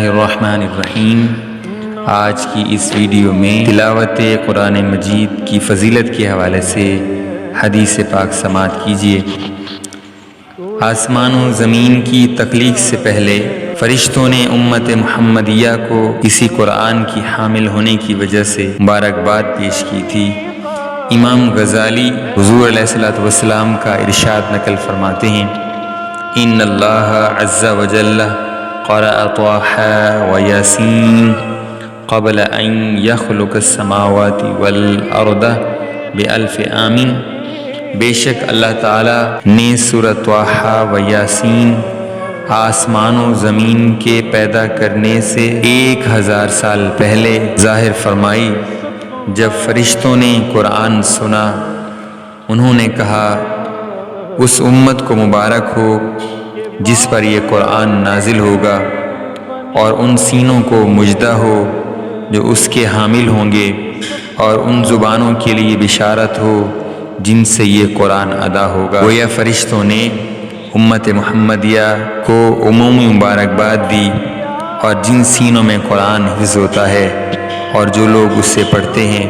الرحمن الرحیم۔ آج کی اس ویڈیو میں تلاوت قرآن مجید کی فضیلت کے حوالے سے حدیث پاک سماعت کیجیے۔ آسمان و زمین کی تخلیق سے پہلے فرشتوں نے امت محمدیہ کو اسی قرآن کی حامل ہونے کی وجہ سے مبارکباد پیش کی تھی۔ امام غزالی حضور علیہ السلام کا ارشاد نقل فرماتے ہیں، ان اللہ عز وجل قرأ طٰہٰ و یاسین قبل ان یخلق السماوات والارض بألف عام۔ بے شک اللہ تعالیٰ نے سورۃ طٰہٰ و یاسین آسمان و زمین کے پیدا کرنے سے 1000 سال پہلے ظاہر فرمائی۔ جب فرشتوں نے قرآن سنا، انہوں نے کہا، اس امت کو مبارک ہو جس پر یہ قرآن نازل ہوگا، اور ان سینوں کو مژدہ ہو جو اس کے حامل ہوں گے، اور ان زبانوں کے لیے بشارت ہو جن سے یہ قرآن ادا ہوگا۔ گویا فرشتوں نے امت محمدیہ کو عمومی مبارکباد دی، اور جن سینوں میں قرآن حفظ ہوتا ہے اور جو لوگ اس سے پڑھتے ہیں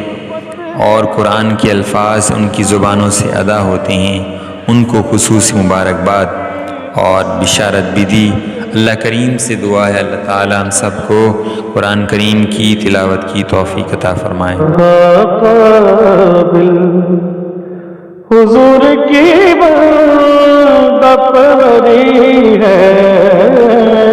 اور قرآن کے الفاظ ان کی زبانوں سے ادا ہوتے ہیں، ان کو خصوصی مبارکباد اور بشارت بھی دی۔ اللہ کریم سے دعا ہے اللہ تعالیٰ ہم سب کو قرآن کریم کی تلاوت کی توفیق عطا فرمائے۔ حضور کی بندہ پری ہے،